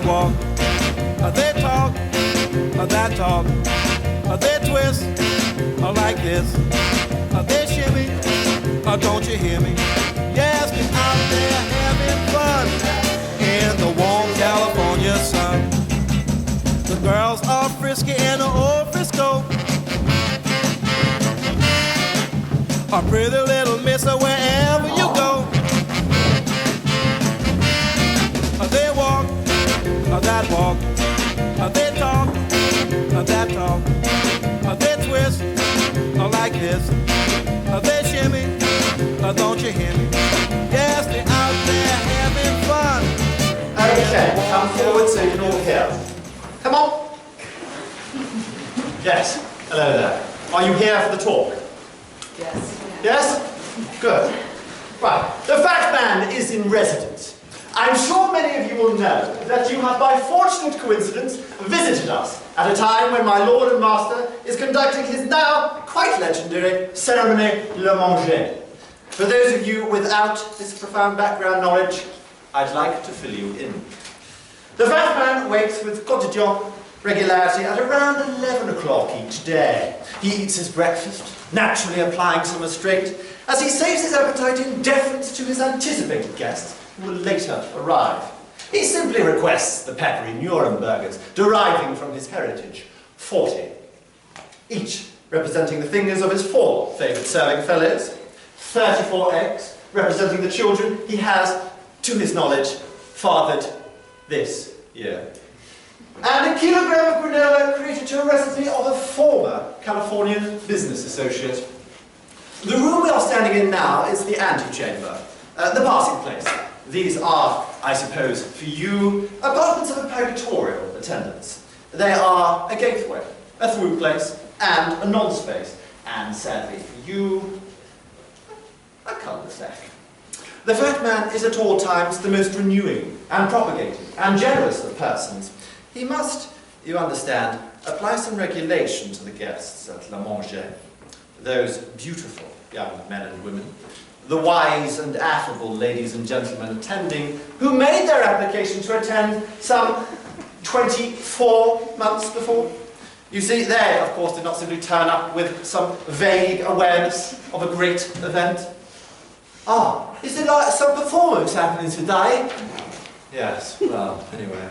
walk, they talk, that talk, they twist like this, they shimmy, don't you hear me? Yes, we're out there having fun in the warm California sun. The girls are frisky in the old Frisco, a pretty little mister wherever you go. They walk, that walk, they talk, that talk, they twist like this, they shimmy, don't you hear me? Yes, they're out there having fun. Okay, come forward so you can all hear. Come on. Yes, hello there. Are you here for the talk? Yes. Yes? Good. Right, the fat man is in residence. I'm sure many of you will know that you have, by fortunate coincidence, visited us at a time when my lord and master is conducting his now quite legendary ceremony Le Manger. For those of you without this profound background knowledge, I'd like to fill you in. The fat man wakes with quotidien regularity at around 11 o'clock each day. He eats his breakfast, naturally applying some restraint, as he saves his appetite in deference to his anticipated guests who will later arrive. He simply requests the peppery Nurembergers deriving from his heritage, 40, each representing the fingers of his 4 favourite serving fellows, 34 eggs representing the children he has, to his knowledge, fathered this year, and a kilogram of granola created to a recipe of a former Californian business associate. The room we are standing in now is the antechamber, the passing place. These are, I suppose, for you, apartments of a purgatorial attendance. They are a gateway, a through place, and a non-space, and sadly for you, a cul-de-sac. The fat man is at all times the most renewing and propagating and generous of persons. He must, you understand, apply some regulation to the guests at La Manger, those beautiful young men and women, the wise and affable ladies and gentlemen attending, who made their application to attend some 24 months before. You see, they, of course, did not simply turn up with some vague awareness of a great event. Ah, is there like some performance happening today? Yes, well, anyway.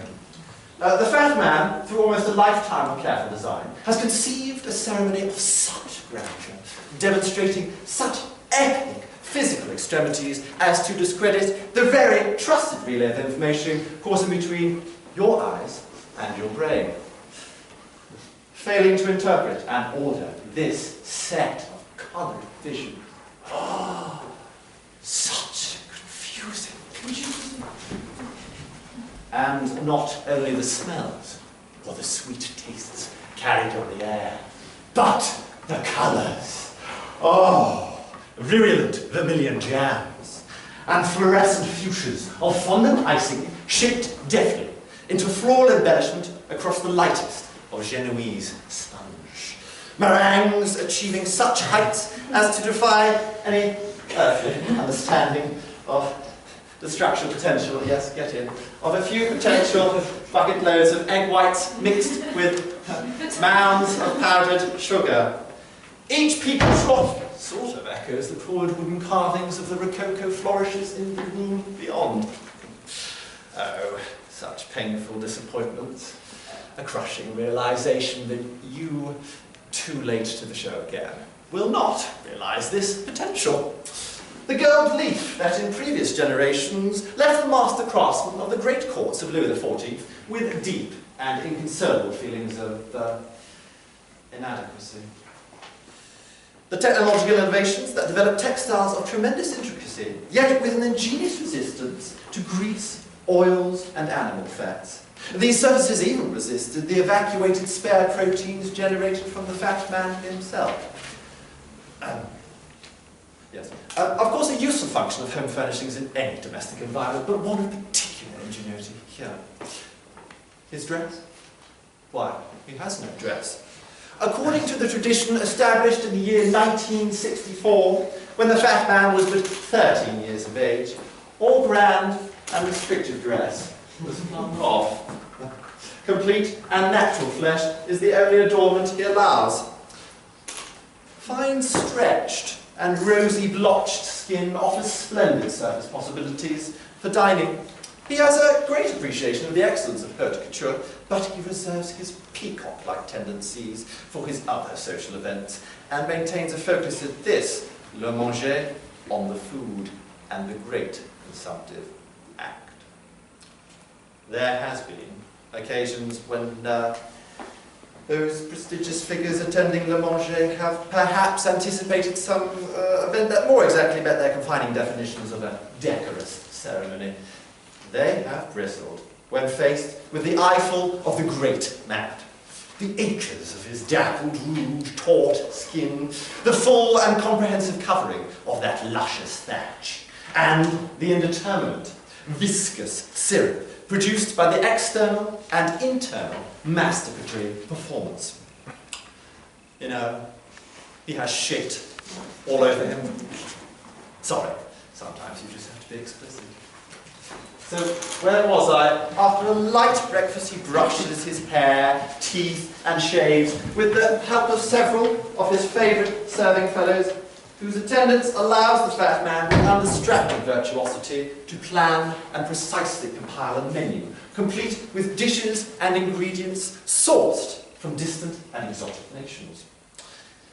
The fat man, through almost a lifetime of careful design, has conceived a ceremony of such grandeur, demonstrating such epic physical extremities as to discredit the very trusted relay of information coursing between your eyes and your brain. Failing to interpret and order this set of coloured vision. Ah, such confusing. And not only the smells or the sweet tastes carried on the air, but the colours. Oh, virulent vermilion jams and fluorescent fuchsias of fondant icing shaped deftly into floral embellishment across the lightest of Genoese sponge. Meringues achieving such heights as to defy any earthly understanding of the structural potential, yes, get in, of a few potential bucket loads of egg whites mixed with mounds of powdered sugar. Each peaked trough sort of echoes the poured wooden carvings of the Rococo flourishes in the room beyond. Oh, such painful disappointments. A crushing realization that you, too late to the show again, will not realize this potential. The gold leaf that in previous generations left the master craftsmen of the great courts of Louis XIV with deep and inconsolable feelings of inadequacy. The technological innovations that developed textiles of tremendous intricacy, yet with an ingenious resistance to grease, oils, and animal fats. These surfaces even resisted the evacuated spare proteins generated from the fat man himself. Yes. Of course, a useful function of home furnishings in any domestic environment, but one of particular ingenuity here. His dress? Why, he has no dress. According to the tradition established in the year 1964, when the fat man was but 13 years of age, all grand and restrictive dress was flung off. Complete and natural flesh is the only adornment he allows. Fine stretched and rosy blotched skin offers splendid surface possibilities for dining. He has a great appreciation of the excellence of haute couture, but he reserves his peacock-like tendencies for his other social events, and maintains a focus at this, le manger, on the food and the great consumptive act. There has been occasions when those prestigious figures attending le manger have perhaps anticipated some event that more exactly met their confining definitions of a decorous ceremony. They have bristled when faced with the eyeful of the great man. The acres of his dappled, rude, taut skin, the full and comprehensive covering of that luscious thatch, and the indeterminate, viscous syrup produced by the external and internal masturbatory performance. You know, he has shit all over him. Sorry, sometimes you just have to be explicit. So, where was I? After a light breakfast, he brushes his hair, teeth, and shaves with the help of several of his favourite serving fellows, whose attendance allows the fat man with undistracted virtuosity to plan and precisely compile a menu, complete with dishes and ingredients sourced from distant and exotic nations.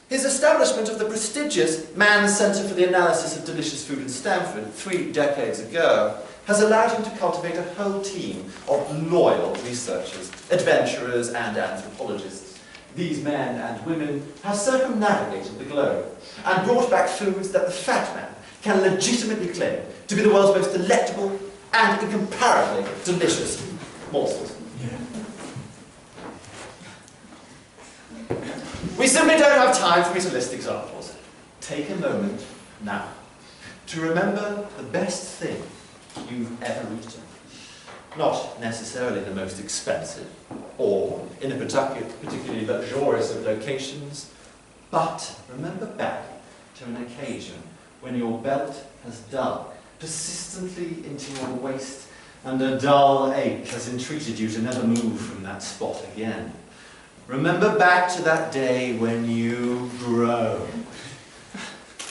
His establishment of the prestigious Man's Centre for the Analysis of Delicious Food in Stamford 3 decades ago has allowed him to cultivate a whole team of loyal researchers, adventurers and anthropologists. These men and women have circumnavigated the globe and brought back foods that the fat man can legitimately claim to be the world's most delectable and incomparably delicious morsels. We simply don't have time for me to list examples. Take a moment now to remember the best thing you've ever eaten. Not necessarily the most expensive, or in a particularly luxurious of locations, but remember back to an occasion when your belt has dug persistently into your waist and a dull ache has entreated you to never move from that spot again. Remember back to that day when you groaned.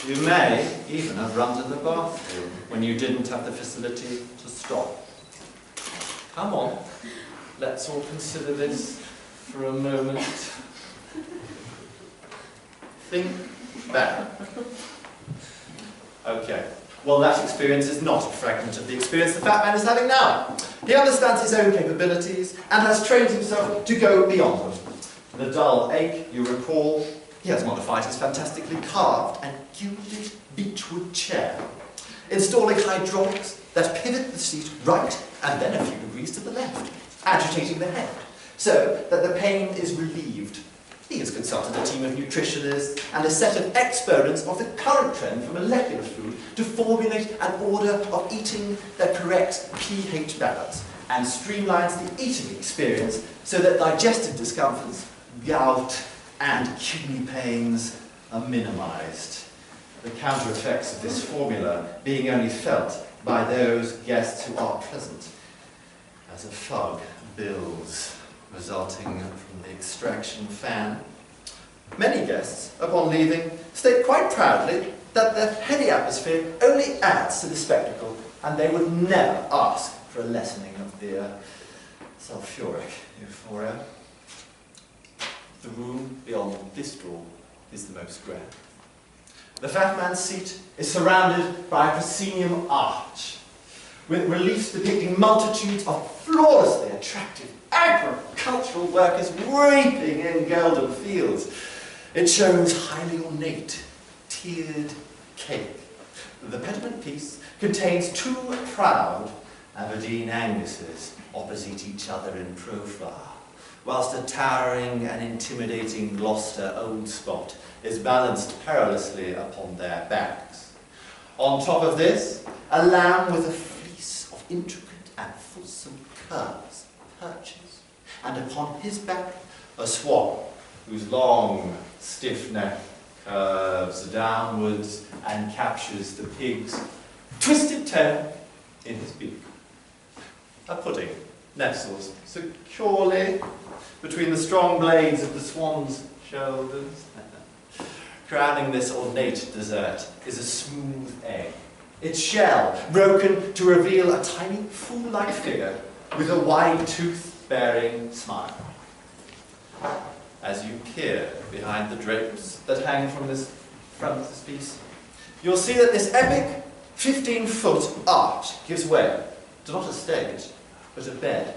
You may even have run to the bathroom when you didn't have the facility to stop. Come on, let's all consider this for a moment. Think back. Okay, well that experience is not a fragment of the experience the fat man is having now. He understands his own capabilities and has trained himself to go beyond them. The dull ache, you recall, he has modified his fantastically carved and gilded beechwood chair, installing hydraulics that pivot the seat right and then a few degrees to the left, agitating the head, so that the pain is relieved. He has consulted a team of nutritionists and a set of exponents of the current trend for molecular food to formulate an order of eating the correct pH balance, and streamlines the eating experience so that digestive discomforts, gout, and kidney pains are minimized. The counter effects of this formula being only felt by those guests who are present, as a fog builds, resulting from the extraction fan. Many guests, upon leaving, state quite proudly that the heady atmosphere only adds to the spectacle, and they would never ask for a lessening of the sulfuric euphoria. The room beyond this door is the most grand. The fat man's seat is surrounded by a proscenium arch, with reliefs depicting multitudes of flawlessly attractive agricultural workers reaping in golden fields. It shows highly ornate, tiered cake. The pediment piece contains 2 proud Aberdeen Anguses opposite each other in profile, whilst a towering and intimidating Gloucester Old Spot is balanced perilously upon their backs. On top of this, a lamb with a fleece of intricate and fulsome curves perches, and upon his back a swan whose long, stiff neck curves downwards and captures the pig's twisted tail in his beak. A pudding nestles securely between the strong blades of the swan's shoulders. Crowning this ornate dessert is a smooth egg, its shell broken to reveal a tiny fool-like figure with a wide tooth-bearing smile. As you peer behind the drapes that hang from this frontispiece, you'll see that this epic 15-foot arch gives way to not a stage, but a bed,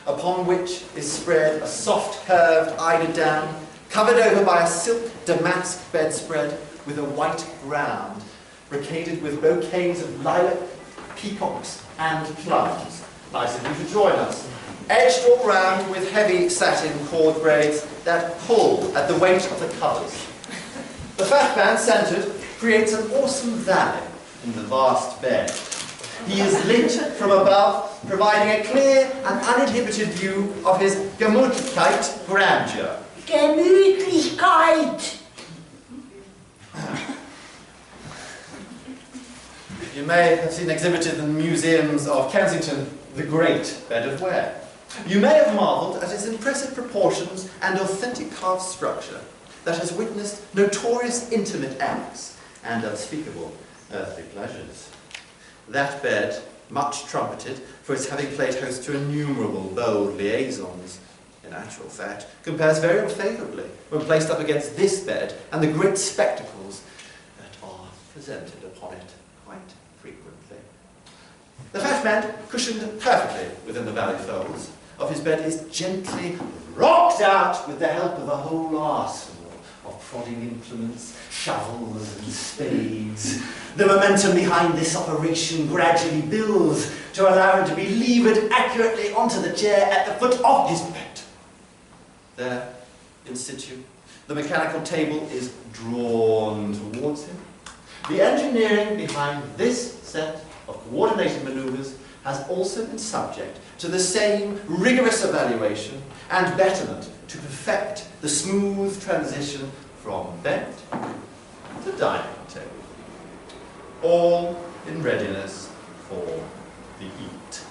upon which is spread a soft curved eiderdown, covered over by a silk damask bedspread with a white ground, brocaded with bouquets of lilac, peacocks, and plums. Nice of you to join us. Edged all round with heavy satin cord braids that pull at the weight of the covers. The fat man, centered, creates an awesome valley in the vast bed. He is lit from above, providing a clear and uninhibited view of his Gemütlichkeit grandeur. Gemütlichkeit! You may have seen exhibited in the museums of Kensington the Great Bed of Ware. You may have marvelled at its impressive proportions and authentic carved structure that has witnessed notorious intimate acts and unspeakable earthly pleasures. That bed, much trumpeted for its having played host to innumerable bold liaisons, in actual fact, compares very unfavourably when placed up against this bed and the great spectacles that are presented upon it quite frequently. The fat man, cushioned perfectly within the valley folds of his bed, is gently rocked out with the help of a whole arsenal of prodding implements, shovels and spades. The momentum behind this operation gradually builds to allow him to be levered accurately onto the chair at the foot of his bed. There, in situ, the mechanical table is drawn towards him. The engineering behind this set of coordinated manoeuvres has also been subject to the same rigorous evaluation and betterment to perfect the smooth transition from bed to dining table, all in readiness for the eat.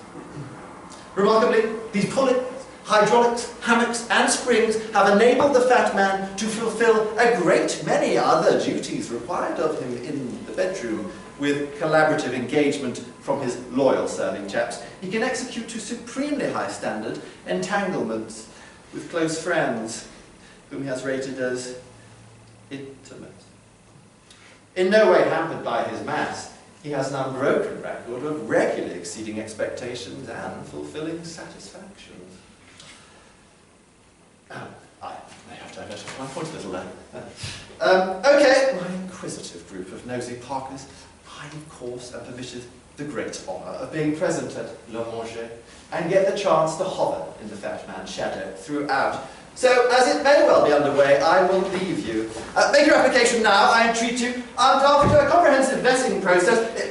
Remarkably, these pullets, hydraulics, hammocks and springs have enabled the fat man to fulfill a great many other duties required of him in the bedroom. With collaborative engagement from his loyal serving chaps, he can execute to supremely high standard entanglements with close friends, whom he has rated as intimate. In no way hampered by his mass, he has an unbroken record of regularly exceeding expectations and fulfilling satisfactions. I may have diverted my point a little there. Okay, my inquisitive group of nosy Parkers, I of course am permitted the great honour of being present at Manger and get the chance to hover in the fat man's shadow throughout. So, as it may well be underway, I will leave you. Make your application now, I entreat you, and after a comprehensive vetting process,